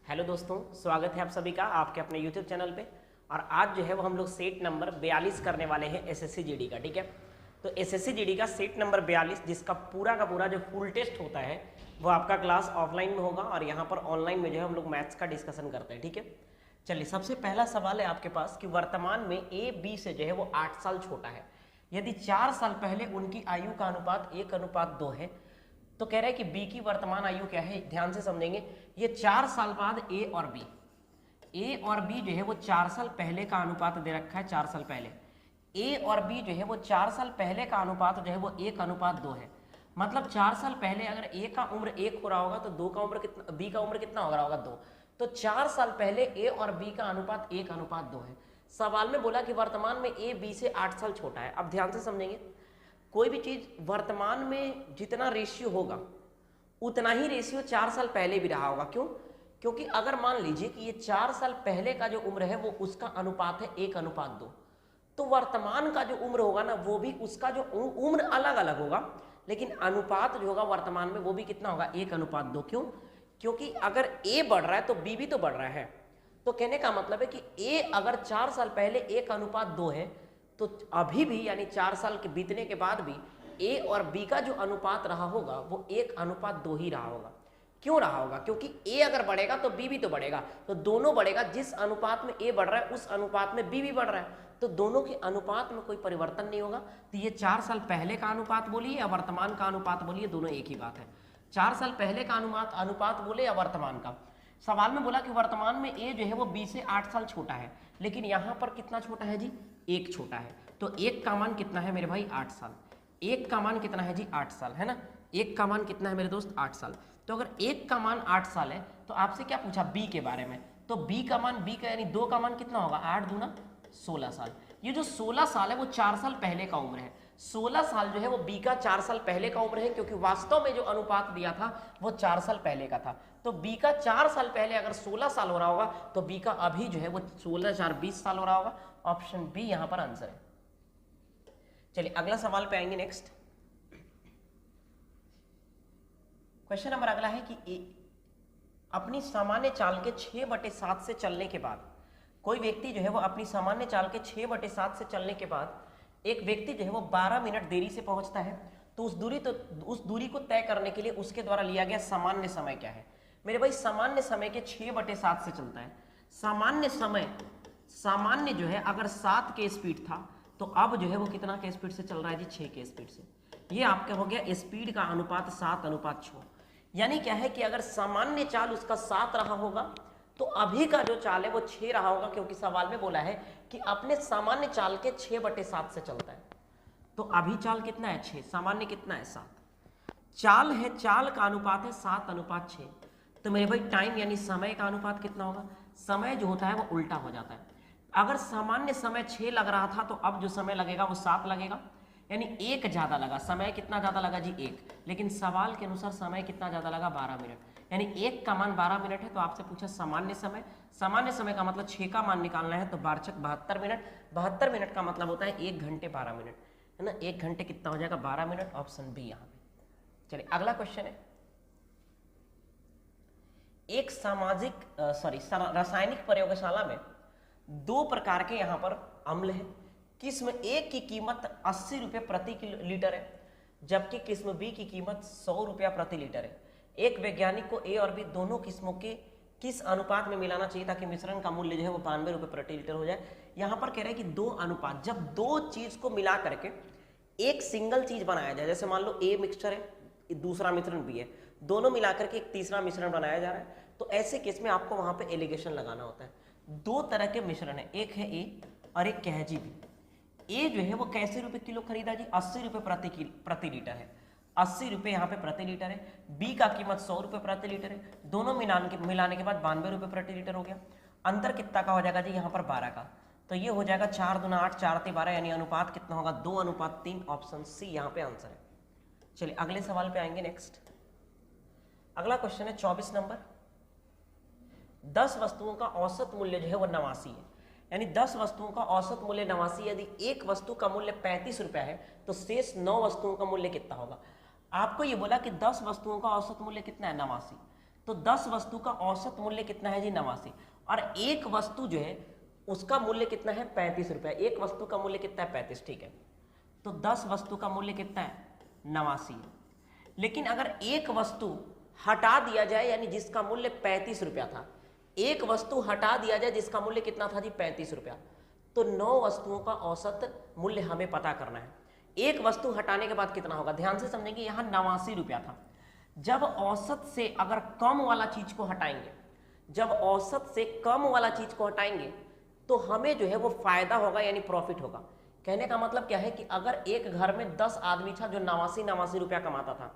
Hello दोस्तों, स्वागत है आप सभी का आपके अपने यूट्यूब चैनल पे। और आज जो है वो हम लोग सेट नंबर 42 करने वाले हैं एसएससी जीडी का। ठीक है, तो एसएससी जीडी का सेट नंबर 42 जिसका पूरा का पूरा जो फुल टेस्ट होता है वो आपका क्लास ऑफलाइन में होगा और यहाँ पर ऑनलाइन में जो है हम लोग मैथ्स का डिस्कशन करते हैं। ठीक है, चलिए सबसे पहला सवाल है आपके पास कि वर्तमान में ए बी से जो है वो 8 साल छोटा है। यदि 4 साल पहले उनकी आयु का अनुपात 1:2 है तो कह रहे हैं कि बी की वर्तमान आयु क्या है। ध्यान से समझेंगे, ये 4 साल बाद ए और बी जो है वो 4 साल पहले का अनुपात दे रखा है। 4 साल पहले ए और बी जो है वो 4 साल पहले का अनुपात जो है वो 1:2 है। मतलब 4 साल पहले अगर ए का उम्र 1 हो रहा होगा तो दो का उम्र कितना, बी का उम्र कितना हो रहा होगा 2। तो 4 साल पहले ए और बी का अनुपात 1:2 है। सवाल में बोला कि वर्तमान में ए बी से 8 साल छोटा है। अब ध्यान से समझेंगे, कोई भी चीज वर्तमान में जितना रेशियो होगा उतना ही रेशियो 4 साल पहले भी रहा होगा। क्यों? क्योंकि अगर मान लीजिए कि ये 4 साल पहले का जो उम्र है वो उसका अनुपात है 1:2, तो वर्तमान का जो उम्र होगा ना वो भी उसका जो उम्र अलग अलग होगा, लेकिन अनुपात जो होगा वर्तमान में वो भी कितना होगा 1:2। क्यों? क्योंकि अगर ए बढ़ रहा है तो बी भी तो बढ़ रहा है। तो कहने का मतलब है कि ए अगर 4 साल पहले 1:2 है तो अभी भी यानी 4 साल के बीतने के बाद भी ए और बी का जो अनुपात रहा होगा वो 1:2 ही रहा होगा। क्यों रहा होगा? क्योंकि ए अगर बढ़ेगा तो बी भी तो बढ़ेगा, तो दोनों बढ़ेगा। जिस अनुपात में ए बढ़ रहा है उस अनुपात में बी भी बढ़ रहा है, तो दोनों के अनुपात में कोई परिवर्तन नहीं होगा। तो ये 4 साल पहले का अनुपात बोलिए या वर्तमान का अनुपात बोलिए, दोनों एक ही बात है। 4 साल पहले का अनुपात बोले या वर्तमान का। सवाल में बोला कि वर्तमान में ए जो है वो बी से 8 साल छोटा है, लेकिन यहाँ पर कितना छोटा है जी? 1 छोटा है। तो 1 का मान कितना है मेरे भाई? 8 साल। 1 का मान कितना है जी? 8 साल, है ना। 1 का मान कितना है मेरे दोस्त? 8 साल। तो अगर 1 का मान 8 साल है तो आपसे क्या पूछा? बी के बारे में। तो बी का मान, बी का यानी 2 का मान कितना होगा? 8 दूना 16 साल। ये जो 16 साल है वो 4 साल पहले का उम्र है। 16 साल जो है वो बी का 4 साल पहले का उम्र है, क्योंकि वास्तव में जो अनुपात दिया था वो 4 साल पहले का था। तो बी का 4 साल पहले अगर 16 साल हो रहा होगा तो बी का अभी जो है वो 16 4 20 साल हो रहा होगा। ऑप्शन बी यहां पर आंसर है। चलिए अगला सवाल पे आएंगे। नेक्स्ट क्वेश्चन नंबर अगला है कि अपनी सामान्य चाल के 6/7 से चलने के बाद कोई व्यक्ति जो है वो अपनी सामान्य चाल के 6/7 से चलने के बाद एक व्यक्ति जो है वो 12 मिनट देरी से पहुंचता है, तो उस दूरी को तय करने के लिए उसके द्वारा लिया गया सामान्य समय क्या है? मेरे भाई सामान्य समय के 6/7 से चलता है। सामान्य जो है अगर 7 के स्पीड था तो अब जो है वो कितना के स्पीड से चल रहा है जी? 6 के स्पीड से। ये आपका हो गया स्पीड का अनुपात 7:6। यानी क्या है कि अगर सामान्य चाल उसका 7 रहा होगा तो अभी का जो चाल है वो 6 रहा होगा, क्योंकि सवाल में बोला है कि अपने सामान्य चाल के 6/7 से चलता है। तो अभी चाल कितना है? 6। सामान्य कितना है? 7। चाल है, चाल का अनुपात है 7:6। तो मेरे भाई टाइम यानी समय का अनुपात कितना होगा? समय जो होता है वो उल्टा हो जाता है। अगर सामान्य समय 6 लग रहा था तो अब जो समय लगेगा वो 7 लगेगा, यानी 1 ज्यादा लगा। समय कितना ज्यादा लगा जी? 1। लेकिन सवाल के अनुसार समय कितना ज्यादा लगा? 12 मिनट। यानी 1 का मान 12 मिनट है, तो आपसे पूछा सामान्य समय। सामान्य समय का मतलब 6 का मान निकालना है, तो 72 मिनट। 72 मिनट का मतलब होता है 1 घंटे 12 मिनट, है ना। 1 घंटे कितना हो जाएगा? 12 मिनट। ऑप्शन बी यहाँ पे। चलिए अगला क्वेश्चन है, एक रासायनिक प्रयोगशाला में 2 प्रकार के यहाँ पर अम्ल है। किस्म ए की कीमत 80 रुपये प्रति लीटर है, जबकि किस्म बी की कीमत 100 रुपया प्रति लीटर है। एक वैज्ञानिक को ए और बी दोनों किस्मों के किस अनुपात में मिलाना चाहिए ताकि मिश्रण का मूल्य जो है वो 92 रुपये प्रति लीटर हो जाए। यहाँ पर कह रहे हैं कि 2 अनुपात, जब 2 चीज को मिला करके एक सिंगल चीज बनाया जाए, जैसे मान लो ए मिक्सचर है, दूसरा मिश्रण बी है, दोनों मिलाकर के एक तीसरा मिश्रण बनाया जा रहा है, तो ऐसे केस में आपको वहां पे एलिगेशन लगाना होता है। 2 तरह के मिश्रण है, एक है ए और एक क्या है जी बी। ए जो है वो कैसे रुपए किलो खरीदा जी? 80 रुपये प्रति लीटर है। 80 रुपये यहाँ पे प्रति लीटर है। बी का कीमत 100 रुपये प्रति लीटर है। दोनों मिलाने के बाद 92 रुपये प्रति लीटर हो गया। अंतर कितना का हो जाएगा जी? यहाँ पर 12 का। तो ये हो जाएगा 4 दूना 8 4 ते 12, यानी अनुपात कितना होगा? 2:3। ऑप्शन सी यहाँ पे आंसर है। चलिए अगले सवाल पे आएंगे। नेक्स्ट अगला क्वेश्चन है 24 नंबर। 10 वस्तुओं का औसत मूल्य जो है वो 89 है, यानी 10 वस्तुओं का औसत मूल्य 89। यदि एक वस्तु का मूल्य 35 रुपया है तो शेष 9 वस्तुओं का मूल्य कितना होगा? आपको ये बोला कि 10 वस्तुओं का औसत मूल्य कितना है? 89। तो 10 वस्तु का औसत मूल्य कितना है जी 89, और एक वस्तु जो है उसका मूल्य कितना है 35 रुपया। एक वस्तु का मूल्य कितना है 35, ठीक है। तो 10 वस्तु का मूल्य कितना है 89। लेकिन अगर एक वस्तु हटा दिया जाए, यानी जिसका मूल्य 35 रुपया था, एक वस्तु हटा दिया जाए जिसका मूल्य कितना था जी 35 रुपया, तो 9 वस्तुओं का औसत मूल्य हमें पता करना है। एक वस्तु हटाने के बाद कितना होगा, ध्यान से समझेंगे। यहाँ 89 रुपया था। जब औसत से अगर कम वाला चीज को हटाएंगे, जब औसत से कम वाला चीज को हटाएंगे तो हमें जो है वो फायदा होगा, यानी प्रॉफिट होगा। कहने का मतलब क्या है कि अगर एक घर में 10 आदमी था जो 89 रुपया कमाता था,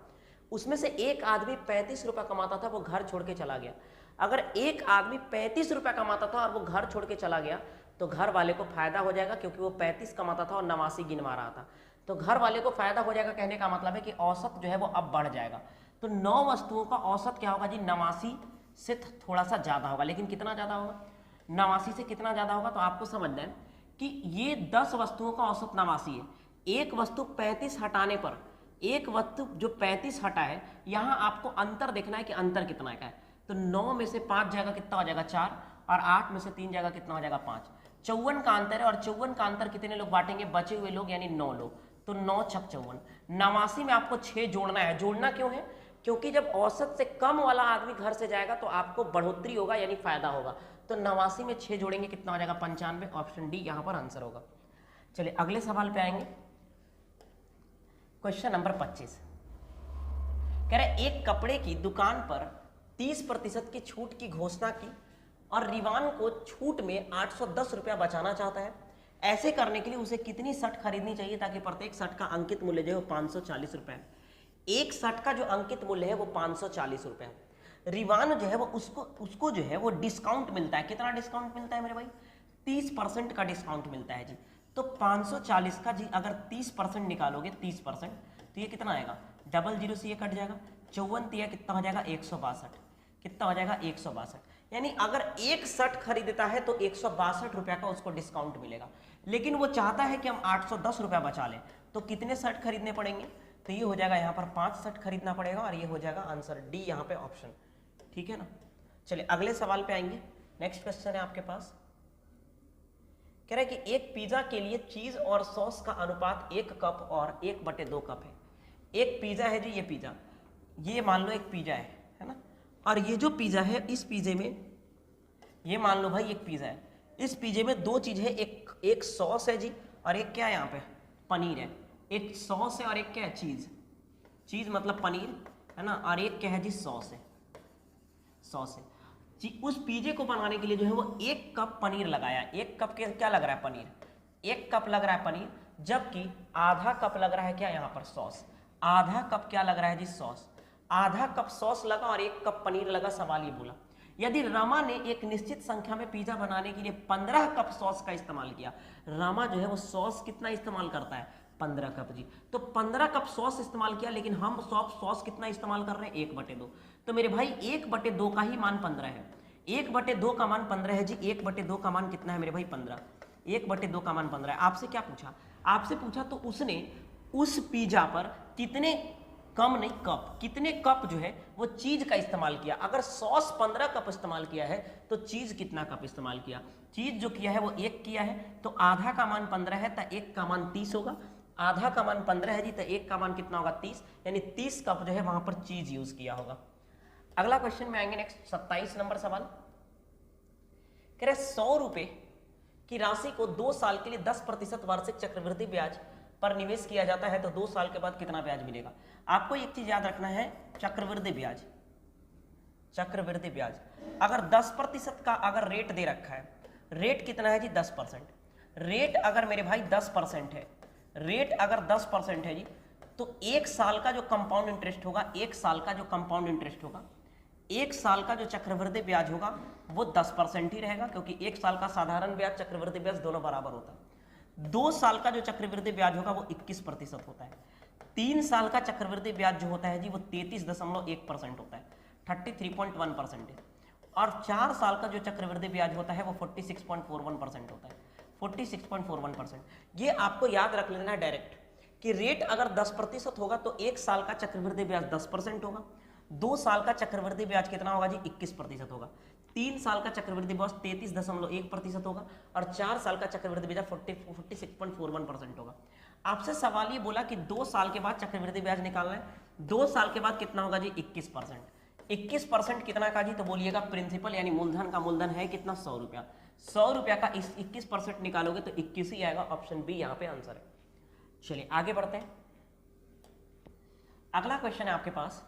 उसमें से एक आदमी 35 रुपया कमाता था, वो घर छोड़ के चला गया। अगर एक आदमी 35 रुपया कमाता था और वो घर छोड़ के चला गया, तो घर वाले को फायदा हो जाएगा, क्योंकि वो 35 कमाता था और 89 गिनवा रहा था, तो घर वाले को फायदा हो जाएगा। कहने का मतलब है कि औसत जो है वो अब बढ़ जाएगा। तो 9 वस्तुओं का औसत क्या होगा जी 89 से थोड़ा सा ज्यादा होगा। लेकिन कितना ज्यादा होगा, 89 से कितना ज्यादा होगा, तो आपको समझना है कि ये 10 वस्तुओं का औसत 89 है। एक वस्तु 35 हटाने पर, एक वस्तु जो 35 हटा है, यहाँ आपको अंतर देखना है कि अंतर कितना का है। तो 9 में से 5 जाएगा कितना हो जाएगा 4, और 8 में से 3 जाएगा कितना हो जाएगा 5। 54 का अंतर है, और 54 का अंतर कितने लोग बांटेंगे, बचे हुए लोग, यानी 9 लोग। तो 9 छक 54, 89 में आपको 6 जोड़ना है। जोड़ना क्यों है, क्योंकि जब औसत से कम वाला आदमी घर से जाएगा तो आपको बढ़ोतरी होगा, यानी फायदा होगा। तो 89 में 6 जोड़ेंगे कितना हो जाएगा 95। ऑप्शन डी यहाँ पर आंसर होगा। चलिए अगले सवाल पे आएंगे। क्वेश्चन नंबर 25 कह रहे एक कपड़े की दुकान पर 30% की छूट की घोषणा की और रिवान को छूट में 810 रुपया बचाना चाहता है। ऐसे करने के लिए उसे कितनी शर्ट खरीदनी चाहिए ताकि प्रत्येक शर्ट का अंकित मूल्य जो है वो 540 रुपये है। एक शर्ट का जो अंकित मूल्य है वो 540 रुपये है। रिवान जो है वो उसको जो है वो डिस्काउंट मिलता है। कितना डिस्काउंट मिलता है मेरे भाई, 30% का डिस्काउंट मिलता है जी। तो 540 का जी अगर 30% निकालोगे, 30%, तो ये कितना आएगा, डबल जीरो से ये कट जाएगा, 54 तिया कितना हो जाएगा 162, कितना हो जाएगा 162। यानी अगर एक शर्ट खरीदता है तो 162 रुपया का उसको डिस्काउंट मिलेगा। लेकिन वो चाहता है कि हम 810 रुपया बचा लें, तो कितने शर्ट खरीदने पड़ेंगे, तो ये हो जाएगा यहाँ पर 5 शर्ट खरीदना पड़ेगा, और ये हो जाएगा आंसर डी यहाँ पे ऑप्शन, ठीक है ना। चलिए अगले सवाल पे आएंगे। नेक्स्ट क्वेश्चन है आपके पास, कह रहा है कि एक पिज्जा के लिए चीज और सॉस का अनुपात 1 कप और 1/2 कप है। एक पिज्जा है जी, ये पिज्जा, ये मान लो एक पिज्जा है ना, और ये जो पिज्जा है, इस पिज्जे में, ये मान लो भाई एक पिज्जा है, इस पिज्जे में 2 चीज है, एक सॉस है जी, और एक क्या है यहाँ पे पनीर है। एक सॉस है और एक क्या है चीज, चीज मतलब पनीर है ना, और एक क्या है जी सॉस है, सॉस है जी। उस पिज्जे को बनाने के लिए जो है वो 1 कप पनीर लगाया। 1 कप के क्या लग रहा है पनीर, 1 कप लग रहा है पनीर, जबकि आधा कप लग रहा है क्या यहाँ पर सॉस। आधा कप क्या लग रहा है जी सॉस, आधा कप सॉस लगा और 1 कप पनीर लगा। सवाल ये बोला यदि रमा ने एक निश्चित संख्या में पिज्जा बनाने के लिए 15 कप सॉस का इस्तेमाल किया। रमा जो है वो सॉस कितना इस्तेमाल करता है, 15 कप जी। तो 15 कप सॉस इस्तेमाल किया, लेकिन हम सॉस कितना इस्तेमाल कर रहे हैं 1/2। तो मेरे भाई 1/2 का ही मान 15 है। 1/2 का मान 15 है जी। 1/2 का मान कितना है मेरे भाई 15। 1/2 का मान 15 है। आपसे क्या पूछा, आपसे पूछा तो उसने उस पिज्जा पर कितने कम नहीं कप, कितने कप जो है वो चीज का इस्तेमाल किया। अगर सॉस 15 कप इस्तेमाल किया है तो चीज कितना कप इस्तेमाल किया, चीज जो किया है वो 1 किया है। तो आधा का मान 15 है तो 1 का मान 30 होगा। आधा का मान 15 है जी, तो 1 का मान कितना होगा 30, यानी 30 कप जो है वहां पर चीज यूज किया होगा। अगला क्वेश्चन में आएंगे। नेक्स्ट 27 नंबर सवाल, कह रहे 100 रुपए की राशि को 2 साल के लिए 10% वार्षिक चक्रवृद्धि ब्याज पर निवेश किया जाता है, तो 2 साल के बाद कितना ब्याज मिलेगा। आपको एक चीज याद रखना है, चक्रवृद्धि ब्याज, चक्रवृद्धि ब्याज अगर 10% का अगर रेट दे रखा है, रेट कितना है जी 10%। रेट अगर मेरे भाई 10% है, रेट अगर 10% है जी, तो 1 साल का जो कंपाउंड इंटरेस्ट होगा, 1 साल का जो कंपाउंड इंटरेस्ट होगा, 1 साल का जो चक्रवृद्धि ब्याज होगा वो 10% ही रहेगा, क्योंकि 1 साल का साधारण ब्याज, चक्रवृद्धि ब्याज दोनों बराबर होता है। 2 साल का जो चक्रवृद्धि ब्याज होगा वो 21% होता है। 3 साल का चक्रवृद्धि ब्याज जो होता है जी वो 33.1% होता है, 33.1% है। और 4 साल का जो चक्रवृद्धि ब्याज होता है वो 46.41% होता है, 46.41%। ये आपको याद रख लेना है डायरेक्ट कि रेट अगर 10% होगा तो 1 साल का चक्रवृद्धि ब्याज 10% होगा, 2 साल का चक्रवृद्धि ब्याज कितना होगा जी? 21% होगा। 3 साल का चक्रवृद्धि ब्याज 33.1% होगा और 4 साल का चक्रवृद्धि ब्याज 46.41% होगा। आपसे सवाल ये बोला कि 2 साल के बाद चक्रवृद्धि ब्याज निकालना है। 2 साल के बाद कितना होगा जी? 21%। 21% कितना का जी? तो बोलिएगा प्रिंसिपल यानी मूलधन का मूलधन है कितना? 100 रुपया। 100 रुपया का 21% निकालोगे तो 21 ही आएगा। ऑप्शन बी यहाँ पे आंसर है। चलिए आगे बढ़ते हैं। अगला क्वेश्चन है आपके पास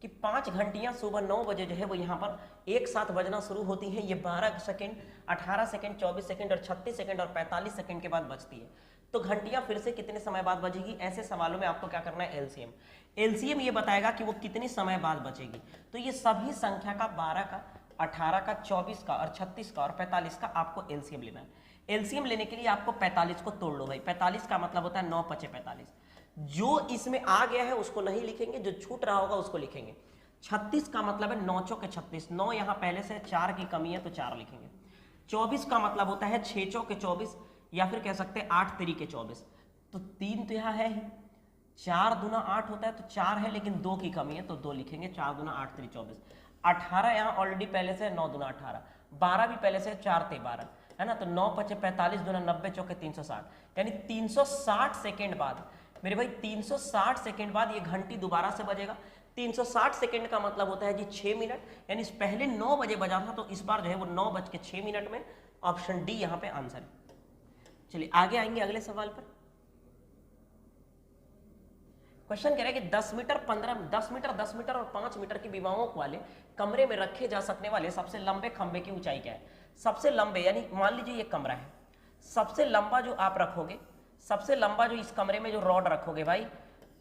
कि 5 घंटियां सुबह 9 बजे जो है वो यहाँ पर एक साथ बजना शुरू होती हैं। ये 12 सेकंड, 18 सेकंड, 24 सेकंड और 36 सेकंड और 45 सेकंड के बाद बजती है। तो घंटियां फिर से कितने समय बाद बजेगी? ऐसे सवालों में आपको क्या करना है? एलसीएम। एलसीएम ये बताएगा कि वो कितने समय बाद बचेगी। तो ये सभी संख्या का 12 का, 18 का, 24 का और 36 का और 45 का आपको एलसीएम लेना है। एलसीएम लेने के लिए आपको 45 को तोड़ लो भाई। 45 का मतलब होता है 9 × 5 = 45। जो इसमें आ गया है उसको नहीं लिखेंगे, जो छूट रहा होगा उसको लिखेंगे। 36 का मतलब है 9 × 4 = 36। 9 यहाँ पहले से 4 की कमी है तो 4 लिखेंगे। 24 का मतलब होता है 6 × 4 = 24 या फिर कह सकते हैं 8 × 3 = 24। तो 3 तो यहाँ है ही, 4 दूना 8 होता है तो 4 है लेकिन 2 की कमी है तो 2 लिखेंगे। 4 दूना 8 × 3 = 24। 18 यहाँ ऑलरेडी पहले से 9 दूना 18। 12 भी पहले से 4 × 3 = 12 है ना। तो 9 × 5 = 45 दूना 90 × 4 = 360 यानी 360 सेकेंड बाद मेरे भाई 360 सेकेंड बाद ये घंटी दोबारा से बजेगा। 360 सेकेंड का मतलब होता है जी 6 मिनट, यानी पहले 9 बजे बजा था तो इस बार जो है वो 9:06 में। ऑप्शन डी यहाँ पे आंसर है। चलिए आगे आएंगे अगले सवाल पर। क्वेश्चन कह रहा है कि 10 मीटर, 15, 10 मीटर, 10 मीटर और 5 मीटर की विमाओं वाले कमरे में रखे जा सकने वाले सबसे लंबे खंबे की ऊंचाई क्या है? सबसे लंबे यानी मान लीजिए ये कमरा है, सबसे लंबा जो आप रखोगे, सबसे लंबा जो इस कमरे में जो रॉड रखोगे भाई,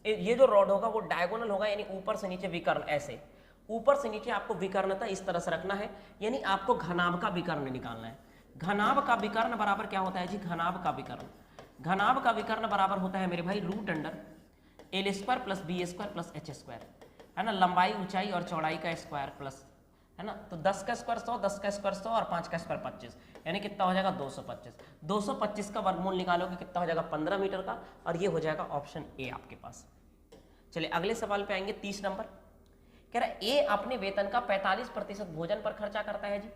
ये जो रॉड होगा वो डायगोनल होगा यानी ऊपर से नीचे विकर्ण। ऐसे ऊपर से नीचे आपको विकर्णता इस तरह से रखना है, यानी आपको घनाभ का विकर्ण निकालना है। घनाभ का विकर्ण बराबर क्या होता है जी? घनाभ का विकर्ण, घनाभ का विकर्ण बराबर होता है मेरे भाई √L² + B² + H² है ना। लंबाई, ऊंचाई और चौड़ाई का स्क्वायर प्लस है ना। तो 10 का स्क्वायर 100, 10 का स्क्वायर 100 और 5 का स्क्वायर 25 यानी कितना हो जाएगा? 225। 225 का वर्गमूल निकालोगे कितना हो जाएगा? 15 मीटर का, और ये हो जाएगा ऑप्शन ए आपके पास। चलिए अगले सवाल पे आएंगे। 30 नंबर कह रहा है ए अपने वेतन का 45% भोजन पर खर्चा करता है जी।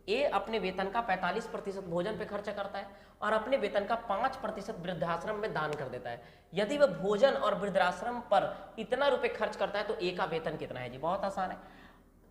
ए अपने वेतन का 45% भोजन पे खर्चा करता है और अपने वेतन का 5% वृद्धाश्रम में दान कर देता है। यदि वह भोजन और वृद्धाश्रम पर इतना रुपए खर्च करता है तो ए का वेतन कितना है जी? बहुत आसान है।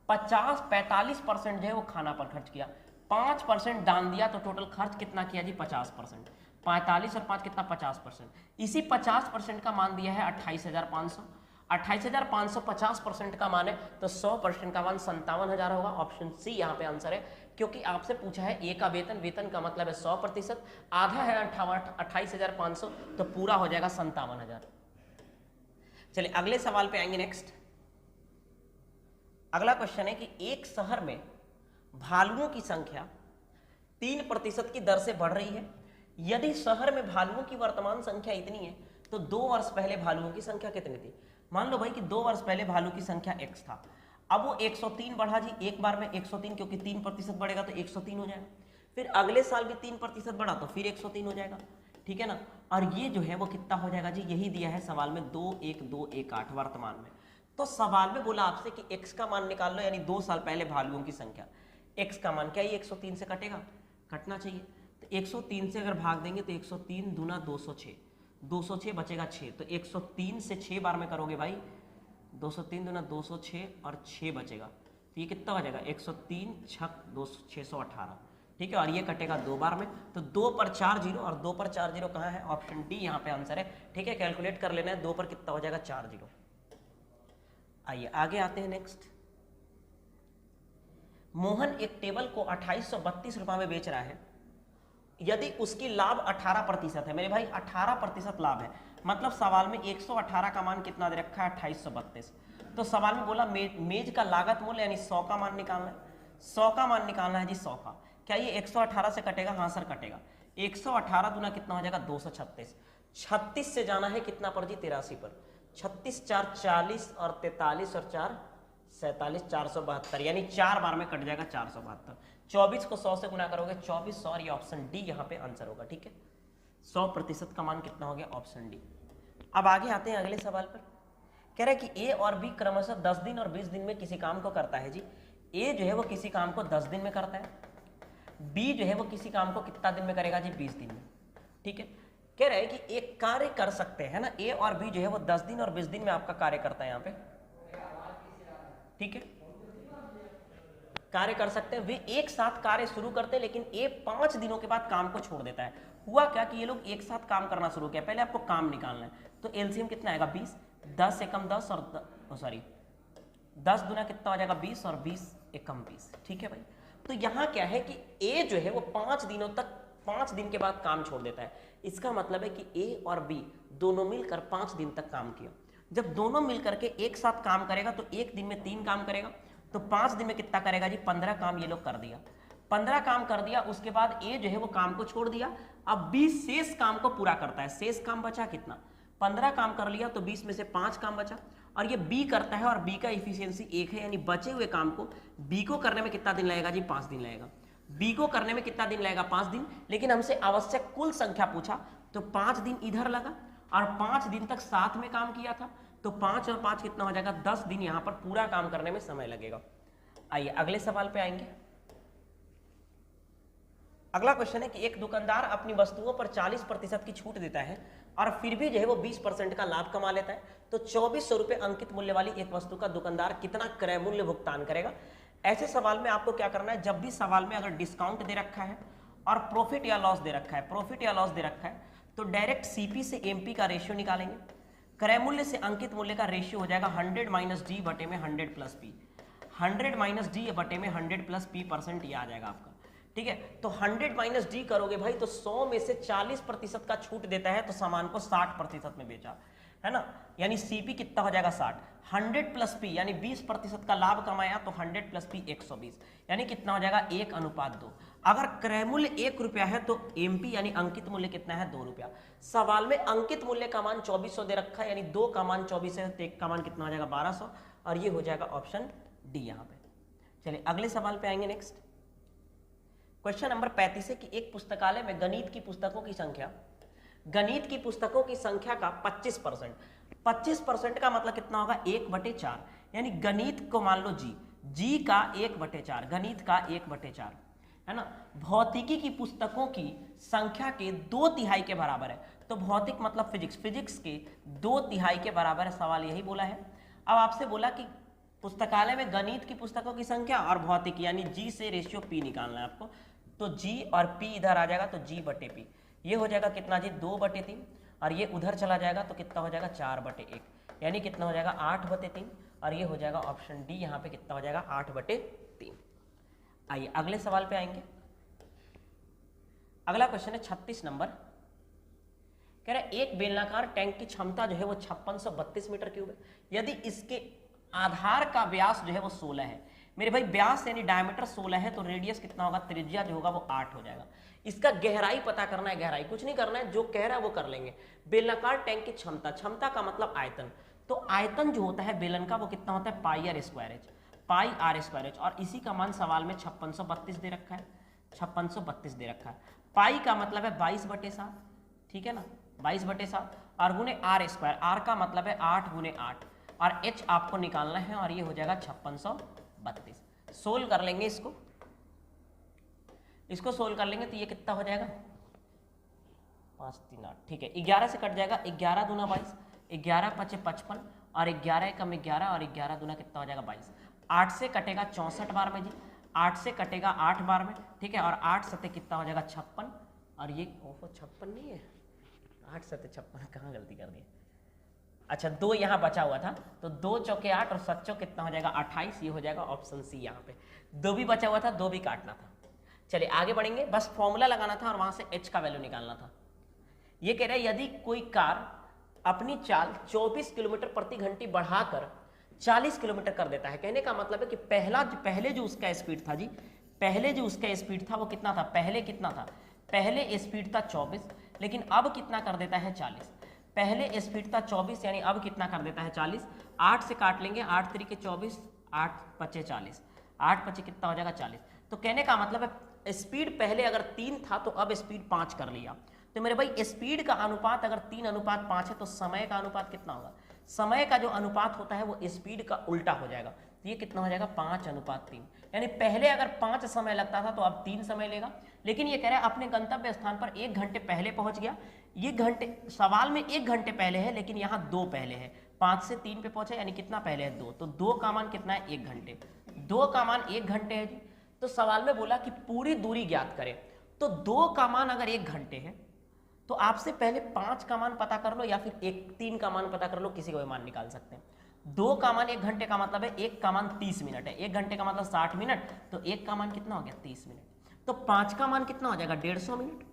45% जो है वो खाना पर खर्च किया, 5% दान दिया, तो टोटल खर्च कितना किया जी? 50%। 45 और 5 कितना? 50%। इसी 50% का मान दिया है 28,500। 28,500 50% का मान है तो 100% का मान 57,000 होगा। ऑप्शन सी यहाँ पे आंसर है, क्योंकि आपसे पूछा है ए का वेतन, वेतन का मतलब है 100%, आधा है 28,500 तो पूरा हो जाएगा 57,000। चलिए अगले सवाल पे आएंगे। नेक्स्ट अगला क्वेश्चन है कि एक शहर में भालुओं की संख्या 3% की दर से बढ़ रही है। यदि शहर में भालुओं की वर्तमान संख्या इतनी है तो 2 वर्ष पहले भालुओं की संख्या कितनी थी? मान लो भाई कि 2 वर्ष पहले भालू की संख्या x था, अब वो 103 बढ़ा जी, एक बार में 103, क्योंकि 3% बढ़ेगा तो 103 हो जाएगा। फिर अगले साल भी 3% बढ़ा तो फिर 103 हो जाएगा, ठीक है ना। और ये जो है वो कितना हो जाएगा जी? यही दिया है सवाल में 21218 वर्तमान में। तो सवाल में बोला आपसे कि x का मान निकाल लो, यानी 2 साल पहले भालुओं की संख्या। x का मान क्या, ये 103 से कटेगा? कटना चाहिए। तो 103 से अगर भाग देंगे तो 103 दूना 206, 206 बचेगा 6, तो 103 से 6 बार में करोगे भाई, 203 दूना 206 और 6 बचेगा, तो ये कितना हो जाएगा? 103 छक 618, ठीक है। और ये कटेगा 2 बार में, तो 2 पर 4 जीरो और 2 पर 4 जीरो कहाँ है? ऑप्शन डी यहाँ पे आंसर है, ठीक है। कैलकुलेट कर लेना है, 2 पर कितना हो जाएगा? 4 जीरो। आइए आगे आते हैं। नेक्स्ट, मोहन एक टेबल को 2832 रुपये में बेच रहा है। यदि उसकी लाभ 18% है, मेरे भाई 18% लाभ है, मतलब सवाल में 118 का मान कितना दे रखा है? 2832। तो सवाल में बोला मेज का लागत मूल्य यानी 100 का मान निकालना है। 100 का मान निकालना है जी, 100 का। क्या ये 118 से कटेगा? हाँ सर कटेगा। 118 दूना कितना हो जाएगा? 236। 36 से जाना है कितना पर जी? 83 पर। 36 4 40 और 43 और 4 47, 472, यानी 4 बार में कट जाएगा 472। 24 को 100 से गुना करोगे 24, और ये ऑप्शन डी यहाँ पे आंसर होगा, ठीक है। 100% का मान कितना हो गया? Option D. अब आगे आते हैं अगले सवाल पर कह रहा है कि ए और बी क्रमशः 10 दिन और 20 दिन में किसी काम को करता है जी। ए जो है वो किसी काम को 10 दिन में करता है, बी जो है वो किसी काम को कितना दिन में करेगा जी, 20 दिन में। ठीक है, कह रहा है कि एक कार्य कर सकते हैं ना, ए और बी जो है वो 10 दिन और 20 दिन में आपका कार्य करता है यहाँ पे। ठीक है, कार्य कर सकते हैं, वे एक साथ कार्य शुरू करते हैं, लेकिन ए 5 दिनों के बाद काम को छोड़ देता है। हुआ क्या कि ये लोग एक साथ काम करना शुरू किया। पहले आपको काम निकालना है, तो एलसीएम कितना आएगा 20, 10 एकम 10 और 10 दुना कितना हो जाएगा 20 और 20 एकम 20। ठीक है भाई, तो यहाँ क्या है कि ए जो है वो 5 दिनों तक 5 दिन के बाद काम छोड़ देता है। इसका मतलब है कि ए और बी दोनों मिलकर 5 दिन तक काम किया। जब दोनों मिलकर के एक साथ काम करेगा तो एक दिन में 3 काम करेगा, तो 5 दिन में कितना करेगा जी, 15 काम ये लोग कर दिया। 15 काम कर दिया, उसके बाद ए जो है वो काम को छोड़ दिया। अब बी शेष काम को पूरा करता है। शेष काम बचा कितना, 15 काम कर लिया तो 20 में से 5 काम बचा, और ये बी करता है और बी का इफिशियंसी 1 है, यानी बचे हुए काम को बी को करने में कितना दिन लगेगा जी, 5 दिन लगेगा। बी को करने में कितना दिन लगेगा, 5 दिन, लेकिन हमसे आवश्यक कुल संख्या पूछा तो 5 दिन इधर लगा और 5 दिन तक साथ में काम किया था, तो 5 और 5 कितना हो जाएगा, 10 दिन यहाँ पर पूरा काम करने में समय लगेगा। आइए अगले सवाल पे आएंगे। अगला क्वेश्चन है कि एक दुकानदार अपनी वस्तुओं पर 40% की छूट देता है और फिर भी जो है वो 20% का लाभ कमा लेता है, तो 2400 रुपये अंकित मूल्य वाली एक वस्तु का दुकानदार कितना क्रय मूल्य भुगतान करेगा। ऐसे सवाल में आपको क्या करना है, जब भी सवाल में अगर डिस्काउंट दे रखा है और प्रॉफिट या लॉस दे रखा है, प्रॉफिट या लॉस दे रखा है, तो डायरेक्ट सीपी से एमपी का रेशियो निकालेंगे। क्रय मूल्य से अंकित मूल्य का रेशियो हो जाएगा 100 माइनस डी बटे में 100 प्लस पी। 100 माइनस डी बटे में 100 प्लस पी परसेंट ये आ जाएगा आपका। ठीक है, तो 100 माइनस डी करोगे भाई तो 100 में से 40% का छूट देता है, तो सामान को 60% में बेचा, है ना, यानी सीपी कितना हो जाएगा 60। 100 प्लस पी यानी 20% का लाभ कमाया, तो 100 प्लस पी 120, यानी कितना हो जाएगा 1:2। अगर क्रय मूल्य 1 रुपया है तो एमपी यानी अंकित मूल्य कितना है 2 रुपया। सवाल में अंकित मूल्य का मान 2400 दे रखा है, यानी 2 का मान 24 है तो 1 का मान कितना हो जाएगा 1200, और ये हो जाएगा ऑप्शन डी यहाँ पे। चलिए अगले सवाल पे आएंगे। नेक्स्ट क्वेश्चन नंबर 35 है कि एक पुस्तकालय में गणित की पुस्तकों की संख्या, गणित की पुस्तकों की संख्या का 25% का मतलब कितना होगा 1/4, यानी गणित को मान लो जी का 1/4, गणित का 1/4, है ना। भौतिकी की पुस्तकों की संख्या के 2/3 के बराबर है, तो भौतिक मतलब फिजिक्स, फिजिक्स के 2/3 के बराबर है, सवाल यही बोला है। अब आपसे बोला कि पुस्तकालय में गणित की पुस्तकों की संख्या और भौतिकी यानी जी से रेशियो पी निकालना है आपको, तो जी और पी इधर आ जाएगा, तो जी बटे पी ये हो जाएगा कितना जी 2/3, और ये उधर चला जाएगा तो कितना हो जाएगा 4/1, यानी कितना हो जाएगा 8/3, और ये हो जाएगा ऑप्शन डी यहाँ पे कितना हो जाएगा 8/3। आइए अगले सवाल पे आएंगे। अगला क्वेश्चन है 36 नंबर, कह रहा है एक बेलनाकार टैंक की क्षमता जो है वो 5632 मीटर क्यूब है, यदि इसके आधार का व्यास जो है वो 16 है। मेरे भाई व्यास यानी डायमीटर 16 है, तो रेडियस कितना होगा, त्रिज्या जो होगा वो 8 हो जाएगा। इसका गहराई पता करना है, गहराई कुछ नहीं करना है, जो कह रहा है वो कर लेंगे। बेलनाकार टैंक की क्षमता, क्षमता का मतलब आयतन, तो आयतन जो होता है बेलन का वो कितना होता है पाई आर स्क्वायर एच, और इसी का मान सवाल में 5632 दे रखा है, 5632 दे रखा है। पाई का मतलब है 22/7, ठीक है ना, 22/7, और गुने आर स्क्वायर, आर का मतलब है 8 × 8, और एच आपको निकालना है, और ये हो जाएगा 5632। सोल्व कर लेंगे इसको सोल्व कर लेंगे तो ये कितना हो जाएगा 5 3 8, ठीक है, 11 से कट जाएगा, 11 दूना 22, 11 5 55, और 11 कम 11, और 11 दूना कितना हो जाएगा 22। 8 से कटेगा 64 बार में जी, 8 से कटेगा 8 बार में, ठीक है, और 8 सते कितना हो जाएगा 56, और ये 56 नहीं है, 8 सते 56, कहाँ गलती कर दी, अच्छा 2 यहाँ बचा हुआ था, तो 2 चौके 8 और 7 चौके कितना हो जाएगा 28, ये हो जाएगा ऑप्शन सी। यहाँ पे 2 भी बचा हुआ था, 2 भी काटना था। चलिए आगे बढ़ेंगे, बस फॉर्मूला लगाना था और वहां से एच का वैल्यू निकालना था। ये कह रहा है यदि कोई कार अपनी चाल 24 किलोमीटर प्रति घंटे बढ़ाकर 40 किलोमीटर कर देता है, कहने का मतलब है कि पहले जो उसका स्पीड था जी, पहले जो उसका स्पीड था वो कितना था, पहले कितना था, पहले स्पीड था 24, लेकिन अब कितना कर देता है 40। पहले स्पीड था 24, यानी अब कितना कर देता है 40। 8 से काट लेंगे, 8 3 के 24, 8 5 40, 8 5 कितना हो जाएगा 40। तो कहने का मतलब है स्पीड पहले अगर 3 था तो अब स्पीड 5 कर लिया। तो मेरे भाई स्पीड का अनुपात अगर 3:5 है तो समय का अनुपात कितना होगा, समय का जो अनुपात होता है वो स्पीड का उल्टा हो जाएगा। तो ये कितना हो जाएगा 5:3, यानी पहले अगर 5 समय लगता था तो अब 3 समय लेगा। लेकिन ये कह रहा है अपने गंतव्य स्थान पर 1 घंटे पहले पहुंच गया। ये घंटे सवाल में 1 घंटे पहले है, लेकिन यहाँ 2 पहले है। 5 से 3 पे पहुंचा, यानी कितना पहले है 2, तो 2 का मान कितना है 1 घंटे। 2 का मान 1 घंटे है जी। तो सवाल में बोला कि पूरी दूरी ज्ञात करें, तो 2 का मान अगर 1 घंटे है तो आपसे पहले 5 का मान पता कर लो या फिर 3 का मान पता कर लो, किसी को भी मान निकाल सकते हैं। 2 का मान 1 घंटे का मतलब है 1 का मान 30 मिनट है, 1 घंटे का मतलब 60 मिनट, तो 1 का मान कितना हो गया 30 मिनट। तो 5 का मान कितना हो जाएगा 150 मिनट।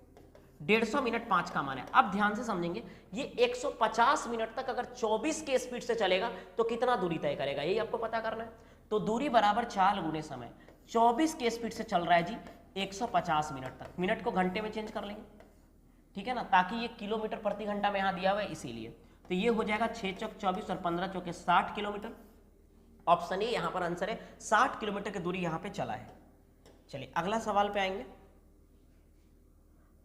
150 मिनट 5 का मान है। अब ध्यान से समझेंगे, ये 150 मिनट तक अगर 24 के स्पीड से चलेगा तो कितना दूरी तय करेगा, यही आपको पता करना है। तो दूरी बराबर 4 गुने समय, 24 के स्पीड से चल रहा है जी 150 मिनट तक। मिनट को घंटे में चेंज कर लेंगे, ठीक है ना, ताकि ये किलोमीटर प्रति घंटा में यहाँ दिया हुआ है इसीलिए। तो ये हो जाएगा 6 चौक 24 और 15 चौके 60 किलोमीटर। ऑप्शन ए यहाँ पर आंसर है, 60 किलोमीटर की दूरी यहाँ पे चला है। चलिए अगला सवाल पे आएंगे।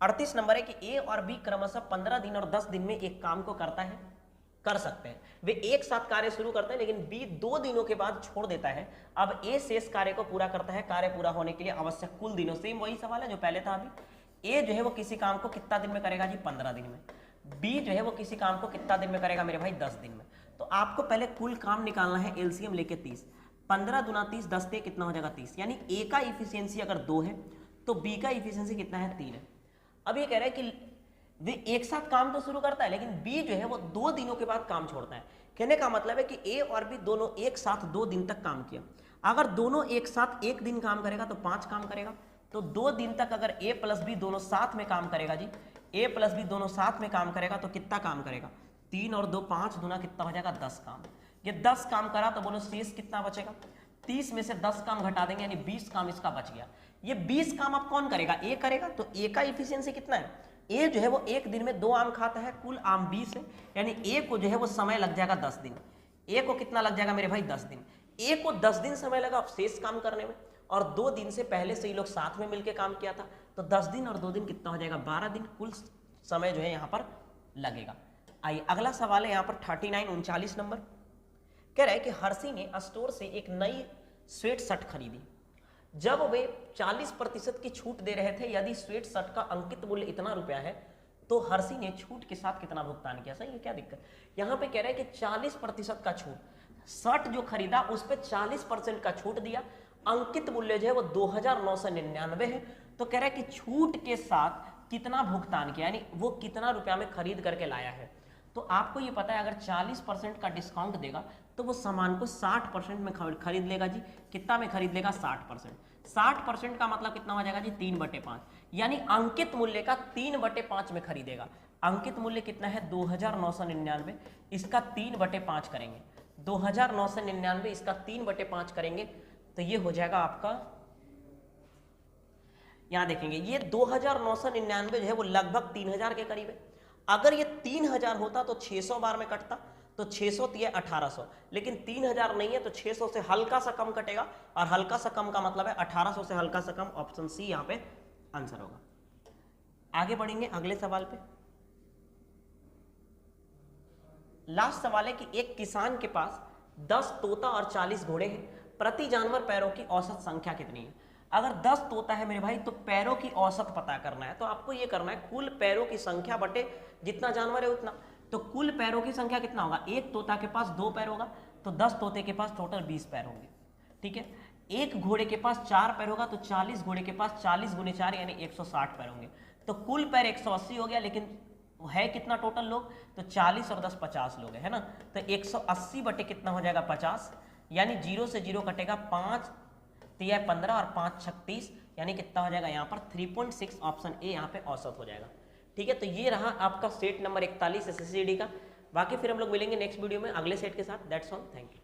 38 नंबर है कि ए और बी क्रमशः 15 दिन और 10 दिन में एक काम को कर सकते हैं। वे एक साथ कार्य शुरू करते हैं, लेकिन बी 2 दिनों के बाद छोड़ देता है। अब ए शेष कार्य को पूरा करता है। कार्य पूरा होने के लिए आवश्यक कुल दिनों, सेम वही सवाल है जो पहले था। अभी ए जो है वो किसी काम को कितना दिन में करेगा जी 15 दिन में। बी जो है वो किसी काम को कितना दिन में करेगा मेरे भाई 10 दिन में। तो आपको पहले कुल काम निकालना है, एलसीएम लेके 30। 15 दूना 30, 10 से कितना हो जाएगा 30, यानी ए का इफिशियंसी अगर 2 है तो बी का इफिशियंसी कितना है 3 है। अब ये कह रहा है कि वे एक साथ काम तो शुरू करता है, लेकिन बी जो है वो 2 दिनों के बाद काम छोड़ता है। कहने का मतलब है कि ए और बी दोनों एक साथ 2 दिन तक काम किया। अगर दोनों एक साथ 1 दिन काम करेगा तो 5 काम करेगा। तो 2 दिन तक अगर ए प्लस बी दोनों साथ में काम करेगा जी, ए प्लस बी दोनों साथ में काम करेगा तो कितना काम करेगा 3 और 2 5 दूना कितना हो जाएगा 10 काम। ये 10 काम करा तो बोलो शेष कितना बचेगा, 30 में से 10 काम घटा देंगे यानी 20 काम इसका बच गया। ये 20 काम अब कौन करेगा, ए करेगा। तो ए का इफिशियंसी कितना है, ए जो है वो 1 दिन में 2 आम खाता है, कुल आम 20 है, यानी ए को जो है वो समय लग जाएगा 10 दिन। ए को कितना लग जाएगा मेरे भाई 10 दिन। ए को 10 दिन समय लगा शेष काम करने में, और 2 दिन से पहले से ही लोग साथ में मिलकर काम किया था, तो 10 दिन और 2 दिन कितना हो जाएगा 12 दिन। कुल समय जो है यहाँ पर लगेगा। आइए अगला सवाल है यहाँ पर 39 नंबर। कह रहा है कि हर्षी ने स्टोर से एक नई स्वेट शर्ट खरीदी। जब वे 40% की छूट दे रहे थे, यदि स्वेट शर्ट का अंकित मूल्य इतना रुपया है तो हर्षी ने छूट के साथ कितना भुगतान किया। सही है, क्या दिक्कत। यहाँ पे कह रहा है कि 40% का छूट, शर्ट जो खरीदा उस पर 40% का छूट दिया, अंकित मूल्य जो है वो 2999 है। तो कह रहा है कि छूट के साथ कितना भुगतान किया, यानी वो कितना रुपया में खरीद करके लाया है। तो आपको ये पता है अगर 40% का डिस्काउंट देगा तो वो सामान को 60% में खरीद लेगा जी। कितना में खरीद लेगा 60%। 60% का मतलब कितना हो जाएगा जी 3/5, यानी अंकित मूल्य का 3/5 में खरीदेगा। अंकित मूल्य कितना है 2999, इसका 3/5 करेंगे। 2999 इसका 3/5 करेंगे तो ये हो जाएगा आपका, यहां देखेंगे ये 2999 जो है वो लगभग 3000 के करीब है। अगर ये 3000 होता तो 600 बार में कटता, तो 600 दिए 1800, लेकिन 3000 नहीं है तो 600 से हल्का सा कम कटेगा, और हल्का सा कम का मतलब है 1800 से हल्का सा कम। ऑप्शन सी यहाँ पे आंसर होगा। आगे बढ़ेंगे अगले सवाल पे। लास्ट सवाल है कि एक किसान के पास 10 तोता और 40 घोड़े हैं। प्रति जानवर पैरों की औसत संख्या कितनी है। अगर 10 तोता है मेरे भाई तो पैरों की औसत पता करना है। तो आपको ये करना है कुल पैरों की संख्या बटे जितना जानवर है उतना। तो कुल पैरों की संख्या कितना होगा, एक तोता के पास 2 पैर होगा तो 10 तोते के पास टोटल 20 पैर होंगे, ठीक है। एक घोड़े के पास 4 पैर होगा तो 40 घोड़े के पास 40 गुने 4 यानी 160 पैर होंगे। तो कुल पैर 180 हो गया, लेकिन है कितना टोटल लोग, तो 40 और 10 50 लोग है ना। तो 180 बटे कितना हो जाएगा 50, यानी 0 से 0 कटेगा, 5 3 15 और 5 36, यानी कितना हो जाएगा यहाँ पर 3.6। ऑप्शन ए यहाँ पे औसत हो जाएगा, ठीक है। तो ये रहा आपका सेट नंबर 41 एसएससीजीडी का। बाकी फिर हम लोग मिलेंगे नेक्स्ट वीडियो में अगले सेट के साथ। That's all, thank you.